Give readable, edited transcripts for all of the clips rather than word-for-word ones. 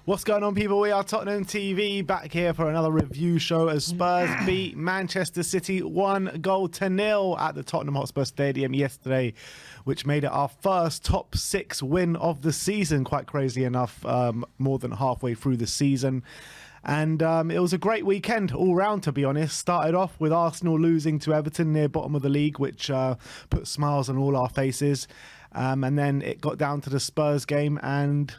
What's going on, people? We are Tottenham TV, back here for another review show as Spurs beat Manchester City 1-0 at the Tottenham Hotspur Stadium yesterday, which made it our first top 6 win of the season, quite crazy enough, more than halfway through the season. And it was a great weekend all round, to be honest. Started off with Arsenal losing to Everton near bottom of the league, which put smiles on all our faces. And then it got down to the Spurs game, and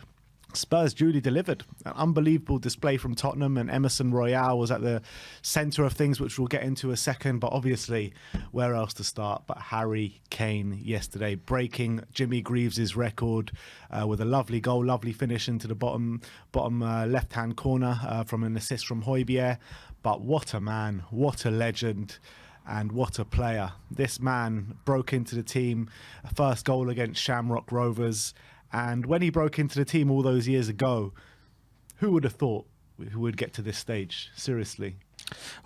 Spurs duly delivered. An unbelievable display from Tottenham, and Emerson Royale was at the centre of things, which we'll get into a second. But obviously, where else to start but Harry Kane yesterday, breaking Jimmy Greaves' record with a lovely goal, lovely finish into the bottom left-hand corner from an assist from Højbjerg. But what a man, what a legend. And what a player. This man broke into the team, first goal against Shamrock Rovers. And when he broke into the team all those years ago, who would have thought we would get to this stage? Seriously.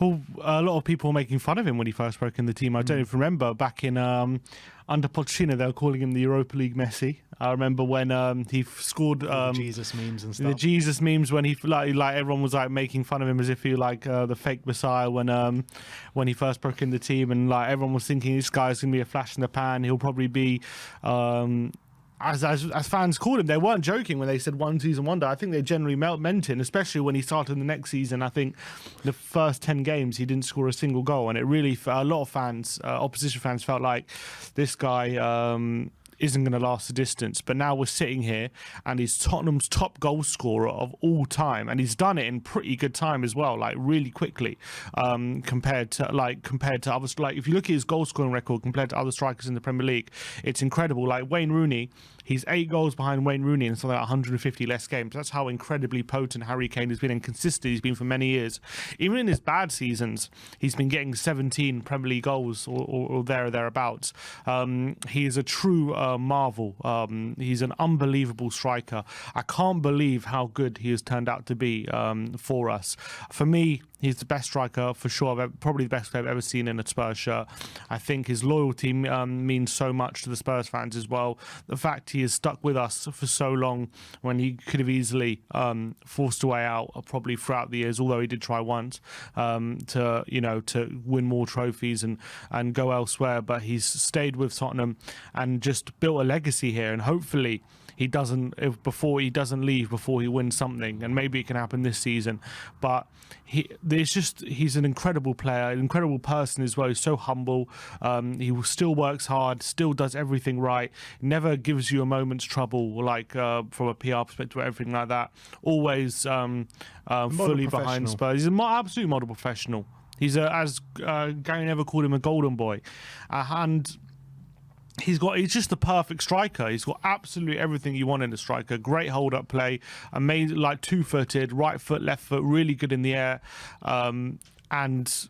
Well, a lot of people were making fun of him when he first broke in the team. I don't even remember back in under Pochettino, they were calling him the Europa League Messi. I remember when he scored the Jesus memes and stuff. The Jesus memes when he like everyone was like making fun of him as if he like the fake Messiah when he first broke in the team, and like everyone was thinking this guy's gonna be a flash in the pan. He'll probably be. As fans called him, they weren't joking when they said one season wonder. I think they generally meant it, especially when he started the next season. I think the first 10 games he didn't score a single goal, and it really, a lot of fans, opposition fans, felt like this guy isn't going to last the distance. But now we're sitting here and he's Tottenham's top goal scorer of all time, and he's done it in pretty good time as well, like really quickly, compared to others. Like if you look at his goal scoring record compared to other strikers in the Premier League, it's incredible. Like Wayne Rooney, he's 8 goals behind Wayne Rooney in something like 150 less games. That's how incredibly potent Harry Kane has been and consistent he's been for many years. Even in his bad seasons, he's been getting 17 Premier League goals or there or thereabouts. He is a true marvel. He's an unbelievable striker. I can't believe how good he has turned out to be for us. For me, he's the best striker for sure. Probably the best player I've ever seen in a Spurs shirt. I think his loyalty means so much to the Spurs fans as well. The fact he has stuck with us for so long when he could have easily forced a way out probably throughout the years, although he did try once to win more trophies and go elsewhere. But he's stayed with Tottenham and just built a legacy here, and hopefully he doesn't leave before he wins something, and maybe it can happen this season. But he's an incredible player, an incredible person as well. He's so humble. He still works hard, still does everything right, never gives you a moment's trouble, like from a PR perspective or everything like that. Always fully behind Spurs. He's an absolute model professional. He's as Gary Neville called him, a golden boy, and he's just the perfect striker. He's got absolutely everything you want in a striker. Great hold-up play, amazing, like two-footed, right foot, left foot, really good in the air, and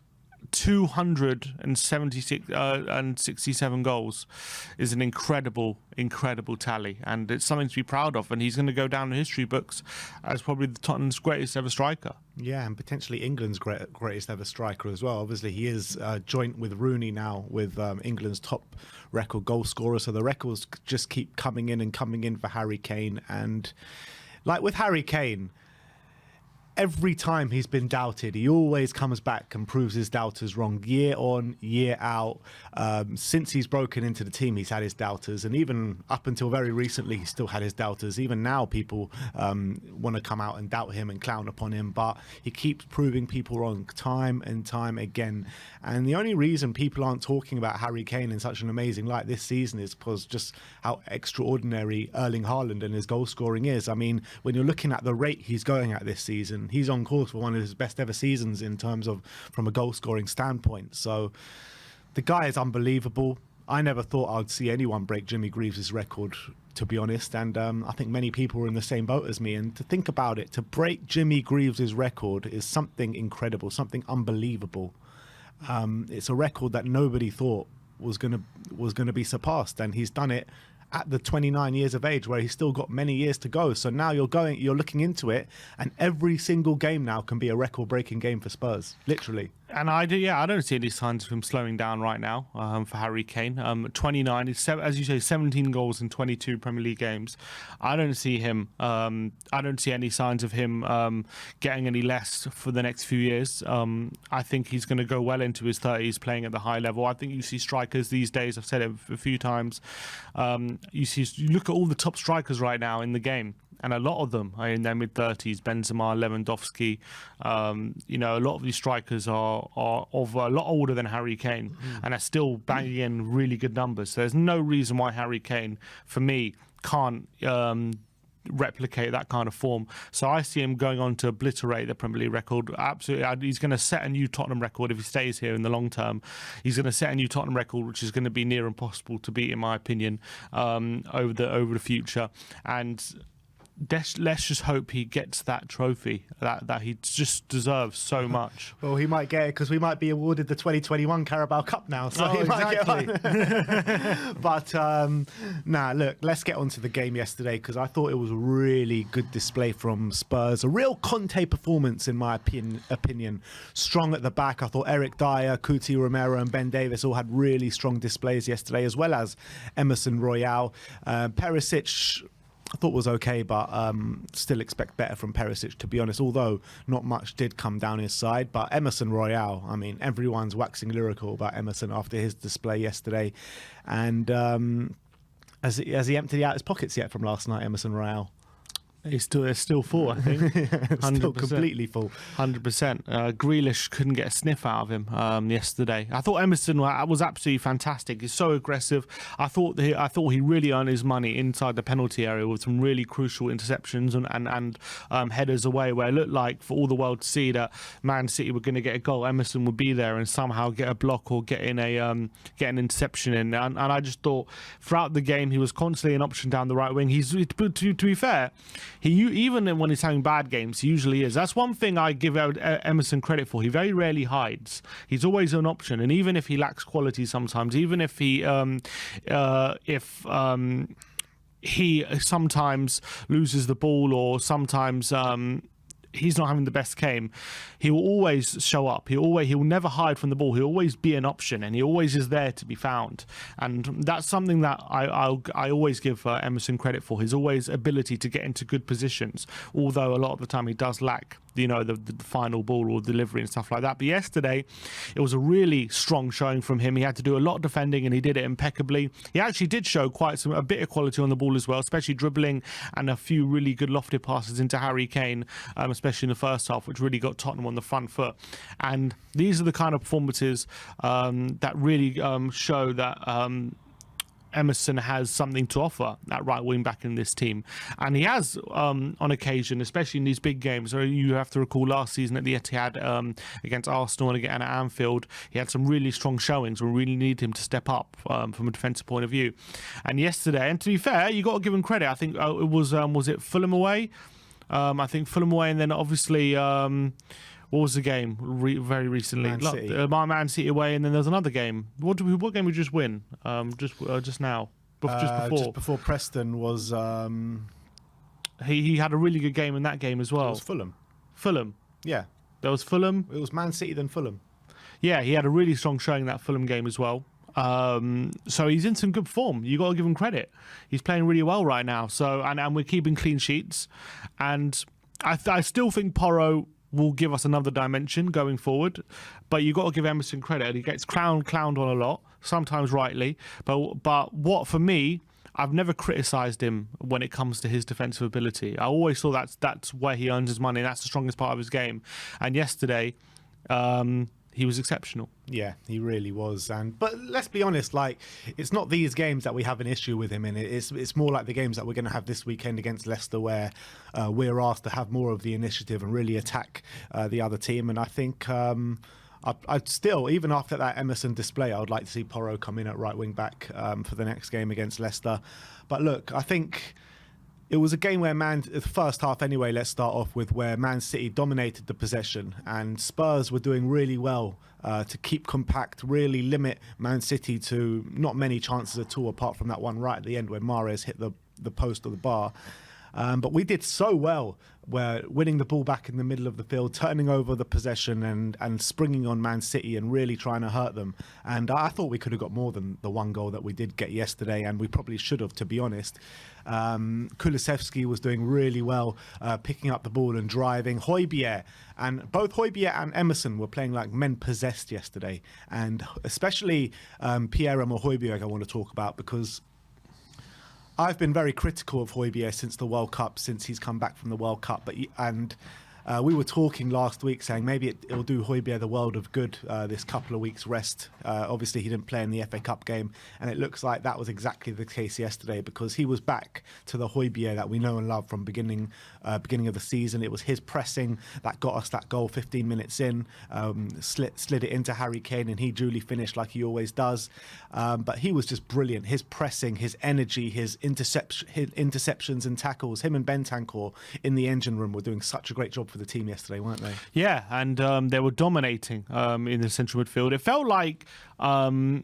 276 and 67 goals is an incredible tally, and it's something to be proud of. And he's going to go down in history books as probably the Tottenham's greatest ever striker. Yeah, and potentially England's greatest ever striker as well. Obviously, he is joint with Rooney now with England's top record goal scorer. So the records just keep coming in for Harry Kane. And like with Harry Kane, every time he's been doubted, he always comes back and proves his doubters wrong, year on, year out. Since he's broken into the team, he's had his doubters, and even up until very recently, he still had his doubters. Even now, people want to come out and doubt him and clown upon him, but he keeps proving people wrong time and time again. And the only reason people aren't talking about Harry Kane in such an amazing light this season is because just how extraordinary Erling Haaland and his goal scoring is. I mean, when you're looking at the rate he's going at this season, he's on course for one of his best ever seasons in terms of from a goal scoring standpoint. So the guy is unbelievable. I never thought I'd see anyone break Jimmy Greaves' record, to be honest, and I think many people were in the same boat as me. And to think about it, to break Jimmy Greaves' record is something incredible, something unbelievable. It's a record that nobody thought was gonna be surpassed, and he's done it at the 29 years of age, where he's still got many years to go. So now you're looking into it, and every single game now can be a record-breaking game for Spurs, literally. And I don't see any signs of him slowing down right now for Harry Kane. 29, as you say, 17 goals in 22 Premier League games. I don't see him. I don't see any signs of him getting any less for the next few years. I think he's going to go well into his 30s playing at the high level. I think you see strikers these days, I've said it a few times, you look at all the top strikers right now in the game, and a lot of them are in their mid-30s. Benzema, Lewandowski, a lot of these strikers are of a lot older than Harry Kane, and are still banging in really good numbers. So there's no reason why Harry Kane, for me, can't replicate that kind of form. So I see him going on to obliterate the Premier League record. Absolutely, he's going to set a new Tottenham record if he stays here in the long term. He's going to set a new Tottenham record, which is going to be near impossible to beat, in my opinion, over the future. And let's just hope he gets that trophy that he just deserves so much. Well, he might get it because we might be awarded the 2021 Carabao Cup now, so he might get one. But look, let's get on to the game yesterday, because I thought it was a really good display from Spurs. A real Conte performance, in my opinion. Strong at the back. I thought Eric Dyer, Cuti Romero and Ben Davies all had really strong displays yesterday, as well as Emerson Royale. Perisic, I thought was okay, but still expect better from Perisic, to be honest, although not much did come down his side. But Emerson Royale, I mean, everyone's waxing lyrical about Emerson after his display yesterday. And has he emptied out his pockets yet from last night, Emerson Royale? It's still full, I think. 100%. Still completely full. 100%. Grealish couldn't get a sniff out of him yesterday. I thought Emerson was absolutely fantastic. He's so aggressive. I thought he really earned his money inside the penalty area with some really crucial interceptions and headers away, where it looked like for all the world to see that Man City were going to get a goal. Emerson would be there and somehow get a block or get an interception in. And I just thought throughout the game he was constantly an option down the right wing. To be fair, even when he's having bad games, he usually is. That's one thing I give Emerson credit for. He very rarely hides. He's always an option, and even if he lacks quality sometimes, even if he sometimes loses the ball, or sometimes he's not having the best game, he will always show up. He will never hide from the ball. He'll always be an option, and he always is there to be found. And that's something that I always give Emerson credit for. His always ability to get into good positions, although a lot of the time he does lack the final ball or delivery and stuff like that. But yesterday, it was a really strong showing from him. He had to do a lot of defending, and he did it impeccably. He actually did show a bit of quality on the ball as well, especially dribbling and a few really good lofted passes into Harry Kane, especially in the first half, which really got Tottenham on the front foot. And these are the kind of performances that really show that Emerson has something to offer at right wing back in this team, and he has on occasion, especially in these big games. Or you have to recall last season at the Etihad against Arsenal and again at Anfield, he had some really strong showings. We really need him to step up from a defensive point of view. And yesterday, and to be fair, you got to give him credit. I think it was it Fulham away? I think Fulham away, and then obviously. What was the game very recently? Man City away, and then there's another game. What game did we just win? Just now, just before Preston was. He had a really good game in that game as well. It was Fulham. Fulham. Yeah, there was Fulham. It was Man City then Fulham. Yeah, he had a really strong showing in that Fulham game as well. So he's in some good form. You got to give him credit. He's playing really well right now. So and we're keeping clean sheets, and I still think Porro will give us another dimension going forward, but you got to give Emerson credit. He gets clowned on a lot, sometimes rightly, but what for me, I've never criticised him when it comes to his defensive ability. I always thought that's where he earns his money. That's the strongest part of his game. And yesterday, he was exceptional. Yeah, he really was. But let's be honest, like, it's not these games that we have an issue with him in. It's more like the games that we're going to have this weekend against Leicester, where we're asked to have more of the initiative and really attack the other team. And I think I'd still, even after that Emerson display, I would like to see Porro come in at right wing back for the next game against Leicester. But look, I think it was a game where the first half anyway, let's start off with, where Man City dominated the possession, and Spurs were doing really well to keep compact, really limit Man City to not many chances at all, apart from that one right at the end where Mahrez hit the post or the bar. But we did so well. We're winning the ball back in the middle of the field, turning over the possession and springing on Man City and really trying to hurt them. And I thought we could have got more than the one goal that we did get yesterday, and we probably should have, to be honest. Kulusevski was doing really well, picking up the ball and driving. Højbjerg, and both Højbjerg and Emerson were playing like men possessed yesterday. And especially Pierre-Emile Højbjerg I want to talk about, because I've been very critical of Højbjerg since the World Cup, since he's come back from the World Cup. We were talking last week saying maybe it'll do Højbjerg the world of good, this couple of weeks rest. Obviously, he didn't play in the FA Cup game, and it looks like that was exactly the case yesterday, because he was back to the Højbjerg that we know and love from beginning of the season. It was his pressing that got us that goal 15 minutes in, slid it into Harry Kane, and he duly finished like he always does. But he was just brilliant. His pressing, his energy, his interceptions and tackles. Him and Bentancur in the engine room were doing such a great job for the team yesterday, weren't they? Yeah, and they were dominating in the central midfield. It felt like Man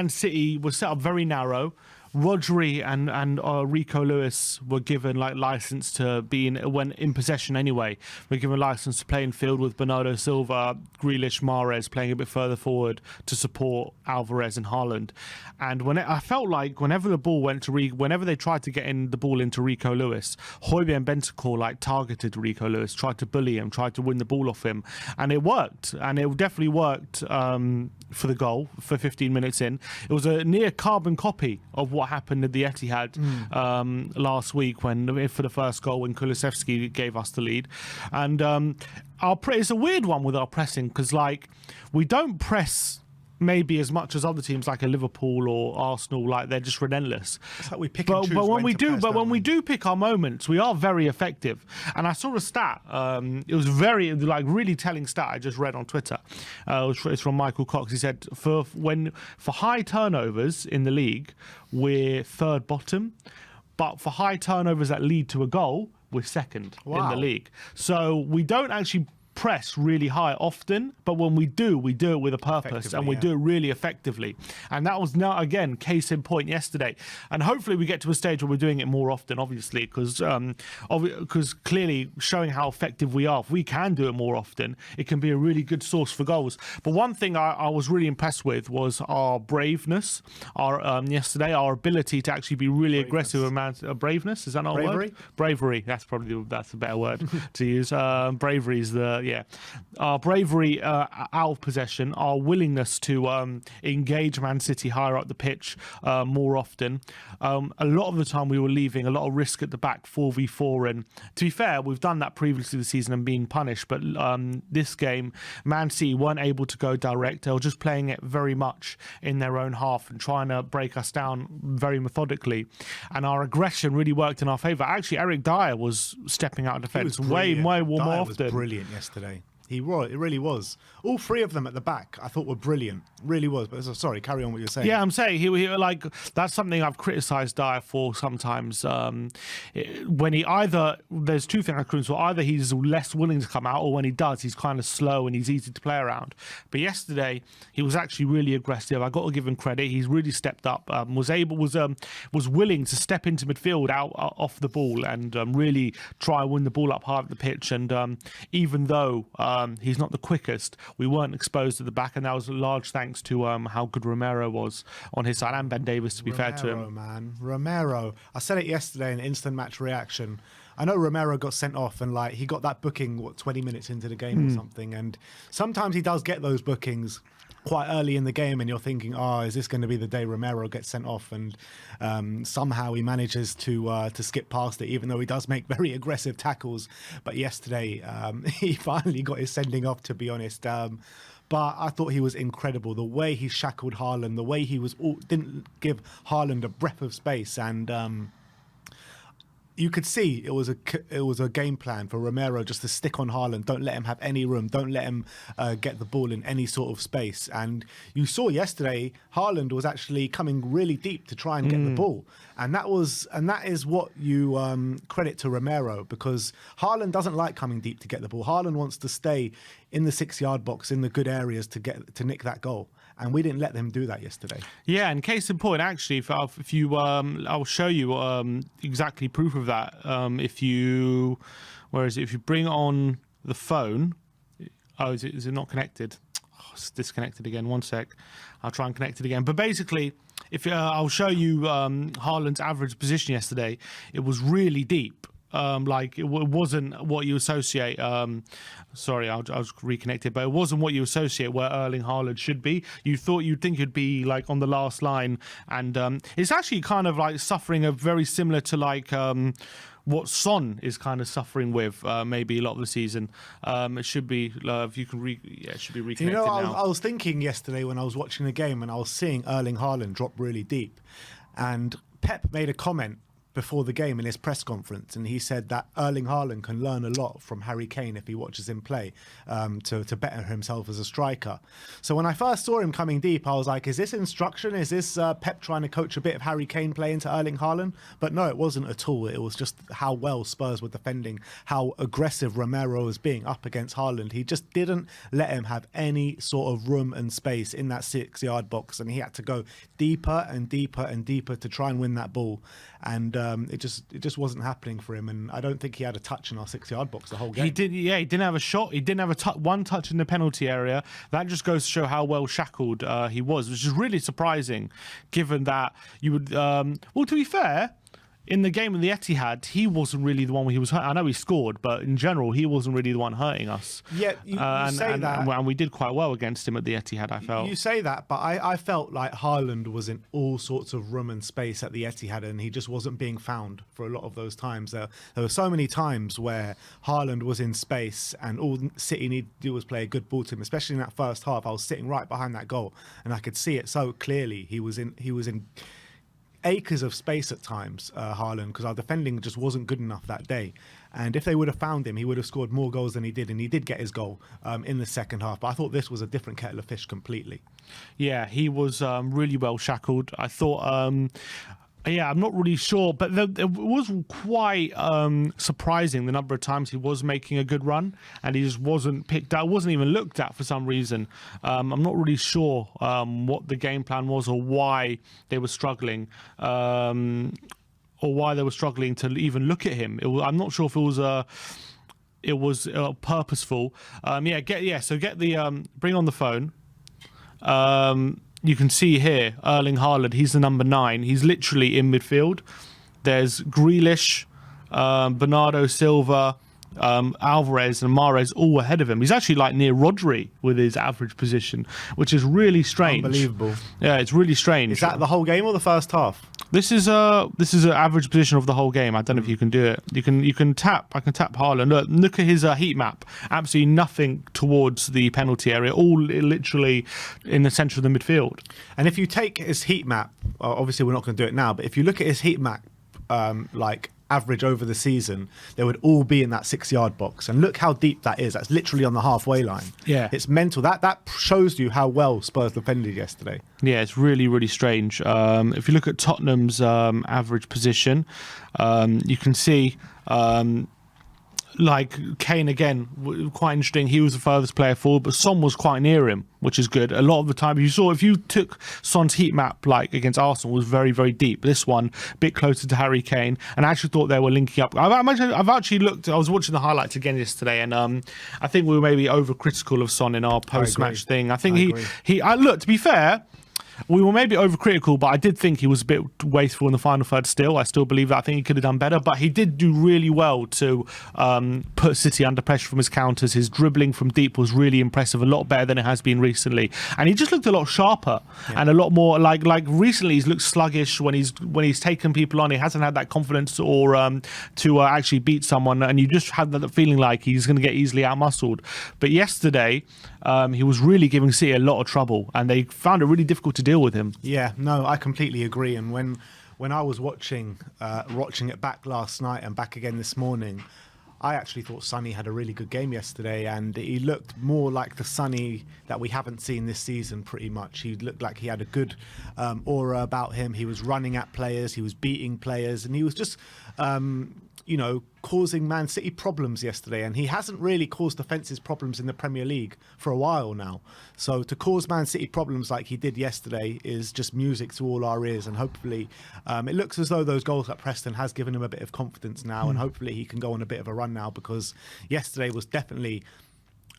City was set up very narrow. Rodri and Rico Lewis were given like license to be when in possession anyway. We're given license to play in field with Bernardo Silva, Grealish, Mahrez playing a bit further forward to support Alvarez and Haaland. And I felt like whenever the ball went to whenever they tried to get in the ball into Rico Lewis, Højbjerg and Bentancur like targeted Rico Lewis, tried to bully him, tried to win the ball off him, and it worked. And it definitely worked for the goal for 15 minutes in. It was a near carbon copy of what happened at the Etihad last week for the first goal when Kulusevski gave us the lead. And it's a weird one with our pressing, because like we don't press maybe as much as other teams like a Liverpool or Arsenal, like they're just relentless. It's like we pick and choose when we do pick our moments, we are very effective. And I saw a stat. It was very like really telling stat I just read on Twitter. It's from Michael Cox. He said for high turnovers in the league, we're third bottom, but for high turnovers that lead to a goal, we're second in the league. So we don't actually press really high often, but when we do it with a purpose, and we do it really effectively. And that was now again case in point yesterday. And hopefully we get to a stage where we're doing it more often, obviously, because clearly showing how effective we are, if we can do it more often, it can be a really good source for goals. But one thing I was really impressed with was our braveness, yesterday, our ability to actually be really aggressive. Braveness, is that not a word? Bravery, that's a better word to use. Bravery is our bravery out of possession, our willingness to engage Man City higher up the pitch more often. A lot of the time we were leaving a lot of risk at the back, 4v4, and to be fair, we've done that previously this season and been punished, but this game, Man City weren't able to go direct. They were just playing it very much in their own half and trying to break us down very methodically, and our aggression really worked in our favour. Actually, Eric Dyer was stepping out of defence way more often. Was brilliant yesterday. It really was. All three of them at the back, I thought were brilliant. Really was. But sorry, carry on what you're saying. Yeah, I'm saying he like that's something I've criticised Dyer for sometimes. When there's two things I criticize for. Either he's less willing to come out, or when he does, he's kind of slow and he's easy to play around. But yesterday, he was actually really aggressive. I got to give him credit. He's really stepped up. Was willing to step into midfield off the ball and really try and win the ball up hard at the pitch. And even though he's not the quickest, we weren't exposed at the back, and that was a large thanks to how good Romero was on his side, and Ben Davies, to be fair to him. Romero. I said it yesterday in instant match reaction. I know Romero got sent off, and like he got that booking 20 minutes into the game or something, and sometimes he does get those bookings quite early in the game, and you're thinking, is this going to be the day Romero gets sent off? And somehow he manages to skip past it, even though he does make very aggressive tackles. But yesterday, he finally got his sending off, to be honest. But I thought he was incredible. The way he shackled Haaland, the way he didn't give Haaland a breath of space, and you could see it was a game plan for Romero just to stick on Haaland. Don't let him have any room. Don't let him get the ball in any sort of space. And you saw yesterday, Haaland was actually coming really deep to try and get the ball. And that is what you credit to Romero, because Haaland doesn't like coming deep to get the ball. Haaland wants to stay in the 6-yard box in the good areas to nick that goal. and we didn't let them do that yesterday. Yeah, and case in point, actually, if you, I'll show you exactly proof of that. If you, where is it? If you bring on the phone, oh, is it not connected? Oh, it's disconnected again. One sec, I'll try and connect it again. But basically, if I'll show you Haaland's average position yesterday, it was really deep. Like it wasn't what you associate. Sorry, I'll just reconnect it, but it wasn't what you associate where Erling Haaland should be. You'd think it'd be like on the last line, and it's actually kind of like suffering a very similar to like what Son is kind of suffering with maybe a lot of the season. It should be if you can it should be reconnected now. I was thinking yesterday when I was watching the game and I was seeing Erling Haaland drop really deep, and Pep made a comment before the game in his press conference, and he said that Erling Haaland can learn a lot from Harry Kane if he watches him play to better himself as a striker. So when I first saw him coming deep, I was like, is this instruction? Is this Pep trying to coach a bit of Harry Kane play into Erling Haaland? But no, it wasn't at all. It was just how well Spurs were defending, how aggressive Romero was being up against Haaland. He just didn't let him have any sort of room and space in that 6-yard box, and he had to go deeper and deeper and deeper to try and win that ball. And it just wasn't happening for him, and I don't think he had a touch in our 6-yard box the whole game. He didn't have a shot. He didn't have one touch in the penalty area. That just goes to show how well shackled he was, which is really surprising, given that you would. Well, to be fair, in the game in the Etihad, he wasn't really the one he was hurt. I know he scored, but in general, he wasn't really the one hurting us. Yeah, you say that. And we did quite well against him at the Etihad, I felt. You say that, but I felt like Haaland was in all sorts of room and space at the Etihad, and he just wasn't being found for a lot of those times. There were so many times where Haaland was in space, and all City needed to do was play a good ball to him, especially in that first half. I was sitting right behind that goal, and I could see it so clearly. He was in acres of space at times, Haaland, because our defending just wasn't good enough that day. And if they would have found him, he would have scored more goals than he did, and he did get his goal in the second half. But I thought this was a different kettle of fish completely. Yeah, he was really well shackled. I thought... yeah, I'm not really sure, but it was quite surprising the number of times he was making a good run and he just wasn't picked out, wasn't even looked at for some reason. I'm not really sure what the game plan was or why they were struggling. Or why they were struggling to even look at him. I'm not sure if it was purposeful. So get the bring on the phone. You can see here, Erling Haaland, he's the number 9. He's literally in midfield. There's Grealish, Bernardo Silva, Alvarez and Mahrez all ahead of him. He's actually like near Rodri with his average position, which is really strange. Unbelievable. Yeah, it's really strange. Is that the whole game or the first half? This is an average position of the whole game. I don't know if you can do it. I can tap Haaland. Look at his heat map. Absolutely nothing towards the penalty area. All literally in the centre of the midfield. And if you take his heat map, obviously we're not going to do it now, but if you look at his heat map, like average over the season, they would all be in that 6-yard box. And look how deep that is. That's literally on the halfway line. Yeah. It's mental. That shows you how well Spurs defended yesterday. Yeah, it's really, really strange. If you look at Tottenham's average position, you can see like Kane again, quite interesting. He was the furthest player forward, but Son was quite near him, which is good. A lot of the time, if you took Son's heat map like against Arsenal, was very, very deep. This one a bit closer to Harry Kane, and I actually thought they were linking up. I've actually looked. I was watching the highlights again yesterday, and I think we were maybe overcritical of Son in our post-match thing. I think he look, to be fair, we were maybe overcritical, but I did think he was a bit wasteful in the final third still. I still believe that. I think he could have done better, but he did do really well to put City under pressure from his counters. His dribbling from deep was really impressive, a lot better than it has been recently. And he just looked a lot sharper and a lot more like recently he's looked sluggish when he's taken people on. He hasn't had that confidence or to actually beat someone, and you just had that feeling like he's going to get easily outmuscled. But yesterday, he was really giving City a lot of trouble, and they found it really difficult to deal with him. Yeah, no, I completely agree. And when I was watching it back last night and back again this morning, I actually thought Sonny had a really good game yesterday, and he looked more like the Sonny that we haven't seen this season pretty much. He looked like he had a good aura about him. He was running at players, he was beating players, and he was just causing Man City problems yesterday, and he hasn't really caused defences problems in the Premier League for a while now. So to cause Man City problems like he did yesterday is just music to all our ears, and hopefully it looks as though those goals at Preston has given him a bit of confidence now, and hopefully he can go on a bit of a run now, because yesterday was definitely,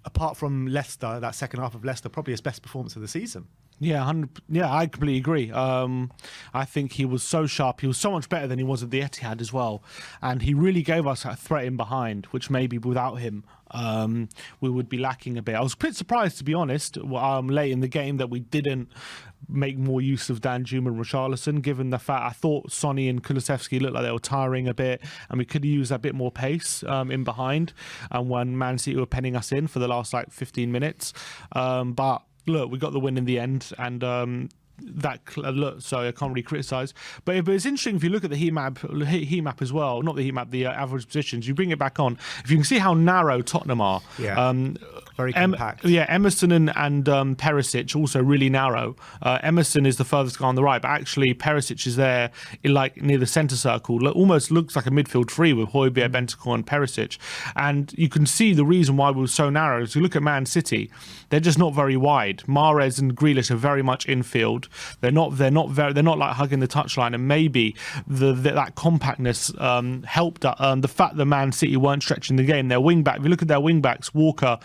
apart from Leicester, that second half of Leicester, probably his best performance of the season. Yeah, I completely agree. I think he was so sharp. He was so much better than he was at the Etihad as well, and he really gave us a threat in behind, which maybe without him we would be lacking a bit. I was a bit surprised, to be honest, late in the game that we didn't make more use of Danjuma and Richarlison, given the fact I thought Sonny and Kulusevski looked like they were tiring a bit, and we could use a bit more pace in behind, and when Man City were penning us in for the last 15 minutes. But look, we got the win in the end, and so I can't really criticise. But it's interesting if you look at the heat map as well, not the heat map, the average positions. You bring it back on, if you can see how narrow Tottenham are. Yeah. Very compact. Emerson and Perisic also really narrow. Emerson is the furthest guy on the right, but actually Perisic is there near the centre circle. Almost looks like a midfield three with Højbjerg, Bentancur and Perisic. And you can see the reason why we were so narrow. If you look at Man City, they're just not very wide. Mahrez and Grealish are very much infield. They're not like hugging the touchline, and maybe that compactness helped. The fact that Man City weren't stretching the game. Their wing back, if you look at their wing backs, Walker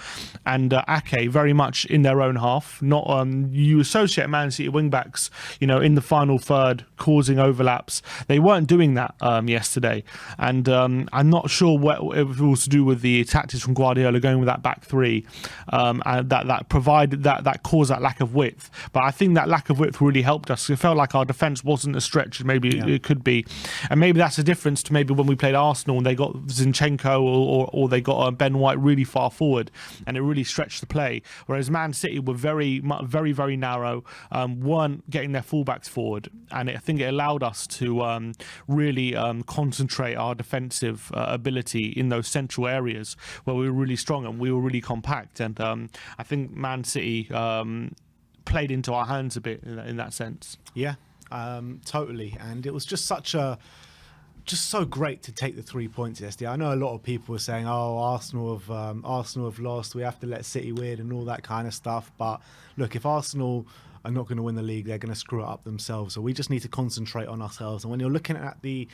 and Ake, very much in their own half. Not you associate Man City wing backs, in the final third causing overlaps. They weren't doing that yesterday, and I'm not sure if it was to do with the tactics from Guardiola going with that back three, and that provided that caused that lack of width. But I think that lack of width really helped us. It felt like our defence wasn't as stretched as maybe it could be, and maybe that's a difference to maybe when we played Arsenal and they got Zinchenko or they got Ben White really far forward, and it really stretched the play. Whereas Man City were very, very narrow, weren't getting their fullbacks forward, and I think it allowed us to really concentrate our defensive ability in those central areas where we were really strong and we were really compact. And I think Man City played into our hands a bit in that sense. Yeah, totally. And it was just so great to take the 3 points yesterday. I know a lot of people were saying, "Oh, Arsenal have lost. We have to let City win and all that kind of stuff." But look, if Arsenal are not going to win the league, they're going to screw it up themselves. So we just need to concentrate on ourselves. And when you're looking at the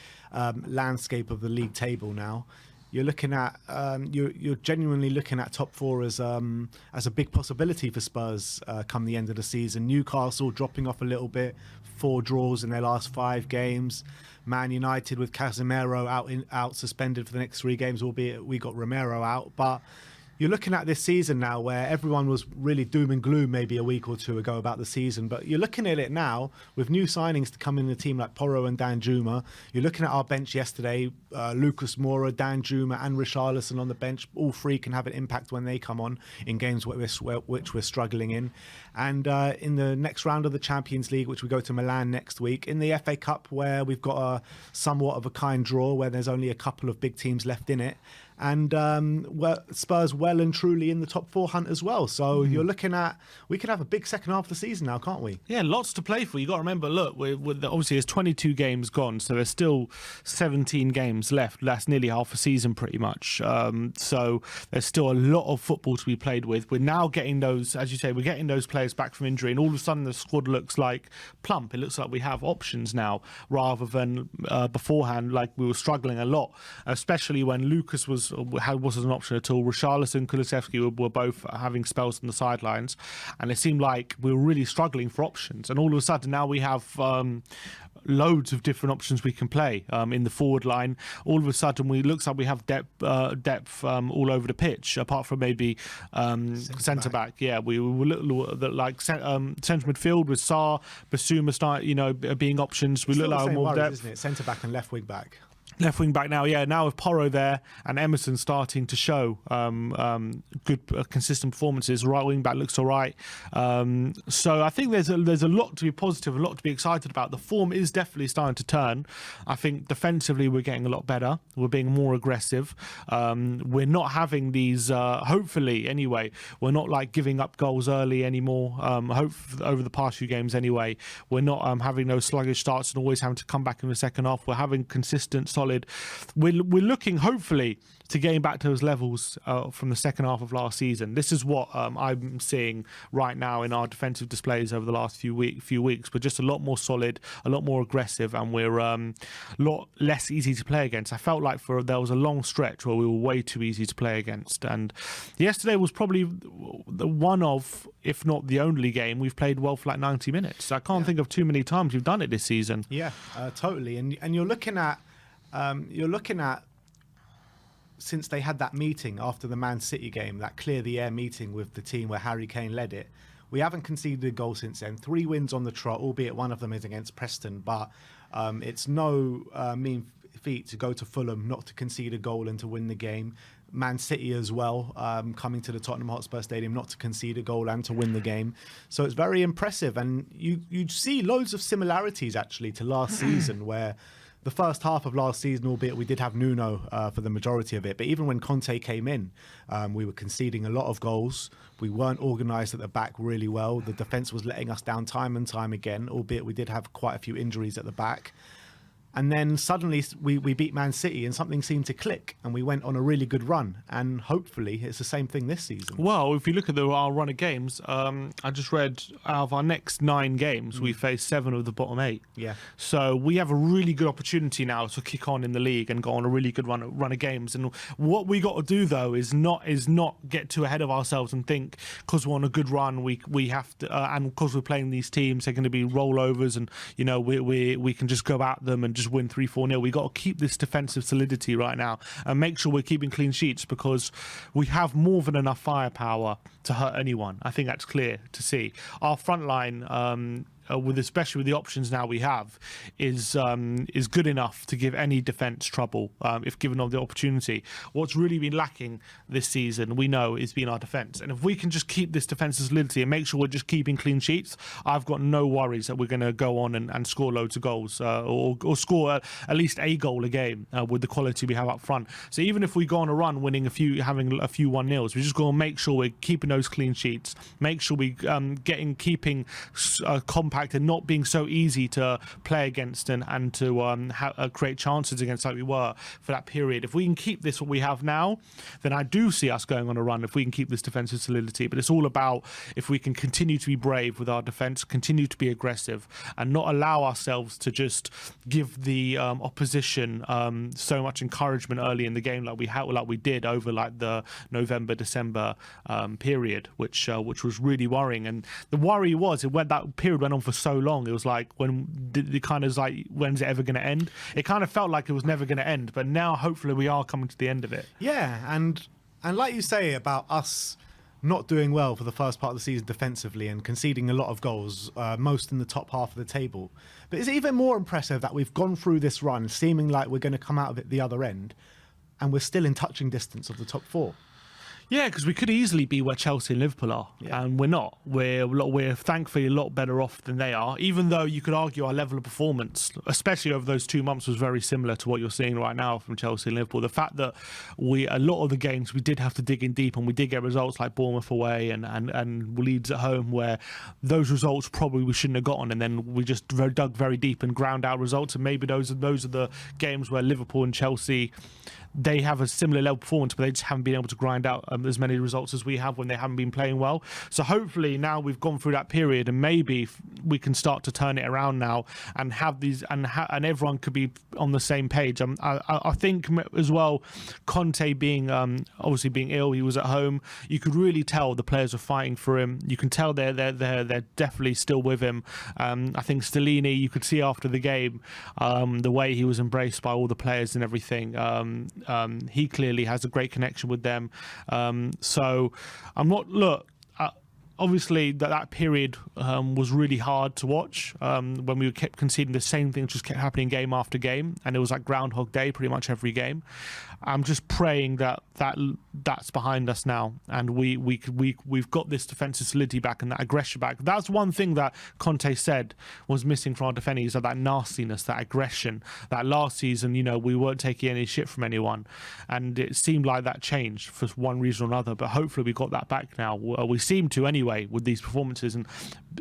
landscape of the league table now, you're looking at you're genuinely looking at top four as a big possibility for Spurs come the end of the season. Newcastle dropping off a little bit, 4 draws in their last 5 games. Man United with Casemiro out suspended for the next 3 games, albeit we got Romero out. But you're looking at this season now where everyone was really doom and gloom maybe a week or 2 ago about the season, but you're looking at it now with new signings to come in the team like Porro and Danjuma. You're looking at our bench yesterday, Lucas Moura, Danjuma and Richarlison on the bench. All 3 can have an impact when they come on in games which we're struggling in. And in the next round of the Champions League, which we go to Milan next week, in the FA Cup where we've got somewhat of a kind draw where there's only a couple of big teams left in it, and Spurs well and truly in the top 4 hunt as well. So you're looking at, we could have a big second half of the season now, can't we? Yeah, lots to play for. You got to remember, look, obviously there's 22 games gone, so there's still 17 games left. That's nearly half a season pretty much. So there's still a lot of football to be played with. We're now getting those, as you say, we're getting those players back from injury, and all of a sudden the squad looks like plump. It looks like we have options now rather than beforehand, like we were struggling a lot, especially when Lucas wasn't an option at all. Richarlison and Kulusevski were both having spells on the sidelines, and it seemed like we were really struggling for options. And all of a sudden now we have loads of different options we can play in the forward line. All of a sudden it looks like we have depth all over the pitch, apart from maybe centre back. Yeah, we were like centre midfield with Sarr, Basuma being options. We look like more depth, isn't it? Centre back and left wing back. Left wing back now, yeah. Now with Porro there and Emerson starting to show good, consistent performances. Right wing back looks all right. So I think there's a lot to be positive, a lot to be excited about. The form is definitely starting to turn. I think defensively we're getting a lot better. We're being more aggressive. We're not having these. Hopefully, anyway, we're not like giving up goals early anymore. Over the past few games, anyway, we're not having those sluggish starts and always having to come back in the second half. We're having consistent, solid solid. We're looking, hopefully, to getting back to those levels from the second half of last season. This is what I'm seeing right now in our defensive displays over the last few weeks. We're just a lot more solid, a lot more aggressive, and we're a lot less easy to play against. I felt like there was a long stretch where we were way too easy to play against, and yesterday was probably the one of, if not the only game we've played well for like 90 minutes. I can't think of too many times we've done it this season. Yeah, totally. And you're looking at since they had that meeting after the Man City game, that clear the air meeting with the team where Harry Kane led it, we haven't conceded a goal since then. 3 wins on the trot, albeit one of them is against Preston, but it's no mean feat to go to Fulham, not to concede a goal and to win the game. Man City as well, coming to the Tottenham Hotspur Stadium, not to concede a goal and to win the game. So it's very impressive, and you see loads of similarities actually to last season, where the first half of last season, albeit we did have Nuno for the majority of it, but even when Conte came in, we were conceding a lot of goals. We weren't organised at the back really well. The defence was letting us down time and time again, albeit we did have quite a few injuries at the back. And then suddenly we beat Man City and something seemed to click and we went on a really good run. And hopefully it's the same thing this season. Well, if you look at our run of games, I just read out of our next 9 games, we faced 7 of the bottom 8. Yeah. So we have a really good opportunity now to kick on in the league and go on a really good run of games. And what we got to do though is not get too ahead of ourselves and think because we're on a good run we have to, and because we're playing these teams, they're going to be rollovers and we can just go at them and just win 3-4-0. We got to keep this defensive solidity right now and make sure we're keeping clean sheets because we have more than enough firepower to hurt anyone. I think that's clear to see. Our front line, especially with the options now we have, is good enough to give any defence trouble if given the opportunity. What's really been lacking this season, we know, is been our defence. And if we can just keep this defensive solidity and make sure we're just keeping clean sheets, I've got no worries that we're going to go on and score loads of goals or score at least a goal a game with the quality we have up front. So even if we go on a run winning having a few 1-0s, we're just going to make sure we're keeping those clean sheets, make sure we keeping compact and not being so easy to play against and to create chances against like we were for that period. If we can keep this what we have now, then I do see us going on a run if we can keep this defensive solidity. But it's all about if we can continue to be brave with our defence, continue to be aggressive and not allow ourselves to just give the opposition so much encouragement early in the game like we did over like the November-December period, which was really worrying. And the worry was that period went on for so long. It was like when's it ever going to end? It kind of felt like it was never going to end, but now hopefully we are coming to the end of it. Yeah, and like you say about us not doing well for the first part of the season defensively and conceding a lot of goals, most in the top half of the table. But it's even more impressive that we've gone through this run seeming like we're going to come out of it the other end and we're still in touching distance of the top 4. Yeah, because we could easily be where Chelsea and Liverpool are, and we're not. We're thankfully a lot better off than they are, even though you could argue our level of performance, especially over those 2 months, was very similar to what you're seeing right now from Chelsea and Liverpool. The fact that a lot of the games we did have to dig in deep and we did get results like Bournemouth away and Leeds at home where those results probably we shouldn't have gotten, and then we just dug very deep and ground out results, and maybe those are the games where Liverpool and Chelsea, they have a similar level of performance, but they just haven't been able to grind out as many results as we have when they haven't been playing well. So hopefully now we've gone through that period and maybe we can start to turn it around now and have these and everyone could be on the same page. I think as well, Conte being obviously being ill, he was at home. You could really tell the players were fighting for him. You can tell they're definitely still with him. I think Stellini, you could see after the game the way he was embraced by all the players and everything. He clearly has a great connection with them. So obviously that period was really hard to watch when we kept conceding the same thing, just kept happening game after game, and it was like Groundhog Day pretty much every game. I'm just praying that's behind us now, and we've got this defensive solidity back and that aggression back. That's one thing that Conte said was missing from our defending, is that nastiness, that aggression. That last season, we weren't taking any shit from anyone, and it seemed like that changed for one reason or another. But hopefully we got that back now. We seem to anyway. anyway with these performances,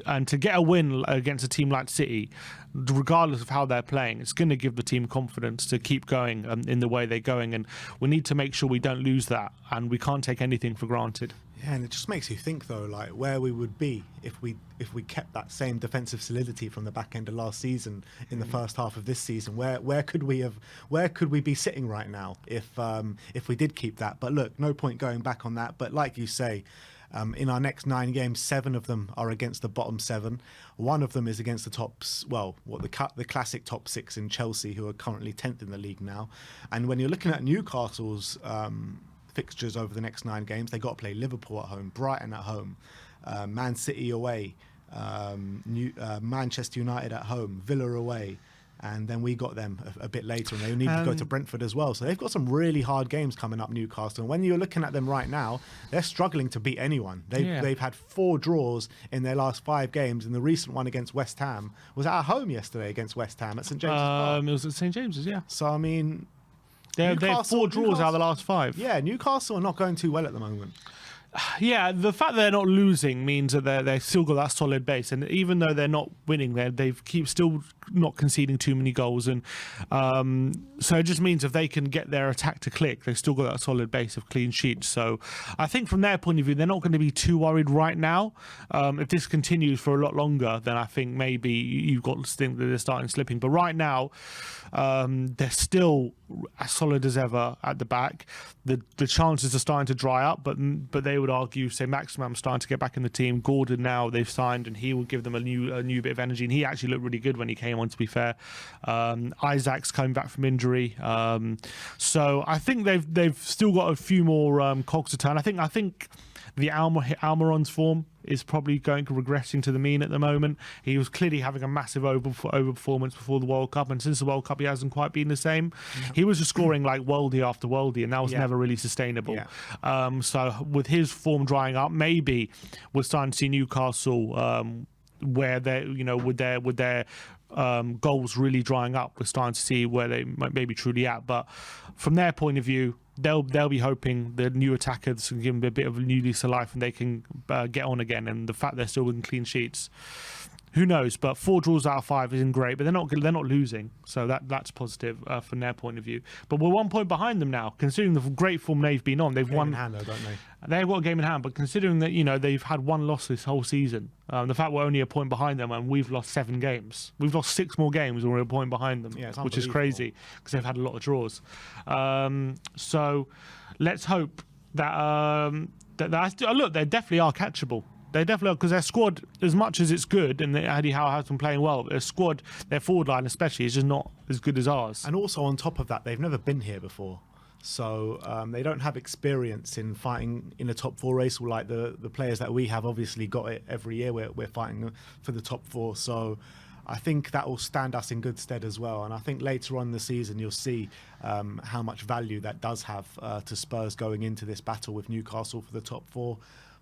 and to get a win against a team like City, regardless of how they're playing, it's going to give the team confidence to keep going in the way they're going, and we need to make sure we don't lose that, and we can't take anything for granted. Yeah, and it just makes you think though, like where we would be if we kept that same defensive solidity from the back end of last season in the first half of this season. Where could we be sitting right now if we did keep that? But look, no point going back on that. But like you say, in our next 9 games, 7 of them are against the bottom 7. 1 of them is against the tops, the classic top 6 in Chelsea, who are currently 10th in the league now. And when you're looking at Newcastle's fixtures over the next 9 games, they got to play Liverpool at home, Brighton at home, Man City away, Manchester United at home, Villa away, and then we got them a bit later, and they need to go to Brentford as well. So they've got some really hard games coming up, Newcastle. And when you're looking at them right now, they're struggling to beat anyone. They've had 4 draws in their last 5 games, and the recent one against West Ham was at home yesterday against West Ham at St James's Park. It was at St James's, yeah. So I mean, they've 4 draws out of the last 5. Yeah, Newcastle are not going too well at the moment. Yeah, the fact they're not losing means that they've still got that solid base, and even though they're not winning, they've still not conceding too many goals, and so it just means if they can get their attack to click, they've still got that solid base of clean sheets. So I think from their point of view, they're not going to be too worried right now. If this continues for a lot longer, then I think maybe you've got to think that they're starting slipping. But right now, they're still as solid as ever at the back. The chances are starting to dry up, but they would argue, say, Maximum's starting to get back in the team. Gordon now they've signed, and he will give them a new bit of energy. And he actually looked really good when he came on, to be fair. Isaac's coming back from injury, so I think they've still got a few more cogs to turn. I think the Almiron's form is probably regressing to the mean at the moment. He was clearly having a massive overperformance before the World Cup, and since the World Cup he hasn't quite been the same. Yeah. He was just scoring like worldie after worldie, and that was never really sustainable. Yeah. So with his form drying up, maybe we're starting to see Newcastle where they, with their goals really drying up, we're starting to see where they might maybe truly at. But from their point of view, they'll be hoping the new attackers can give them a bit of a new lease of life, and they can get on again. And the fact they're still winning clean sheets, who knows? But 4 draws out of 5 isn't great, but they're not losing, so that's positive from their point of view. But we're 1 point behind them now, considering the great form they've been on. They've won. In hand, though, don't they? They've got a game in hand, but considering that they've had 1 loss this whole season, the fact we're only a point behind them and we've lost 7 games, we've lost 6 more games and we're a point behind them, which is crazy because they've had a lot of draws. So let's hope that look, they definitely are catchable. They definitely are, because their squad, as much as it's good, and Eddie Howe has been playing well, their squad, their forward line especially, is just not as good as ours. And also on top of that, they've never been here before. So they don't have experience in fighting in a top 4 race, like the players that we have obviously got it every year. We're fighting for the top 4. So I think that will stand us in good stead as well. And I think later on in the season, you'll see how much value that does have to Spurs going into this battle with Newcastle for the top 4.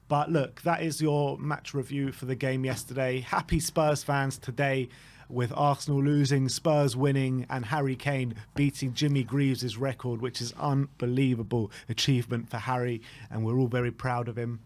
But look, that is your match review for the game yesterday. Happy Spurs fans today with Arsenal losing, Spurs winning, and Harry Kane beating Jimmy Greaves' record, which is unbelievable achievement for Harry, and we're all very proud of him.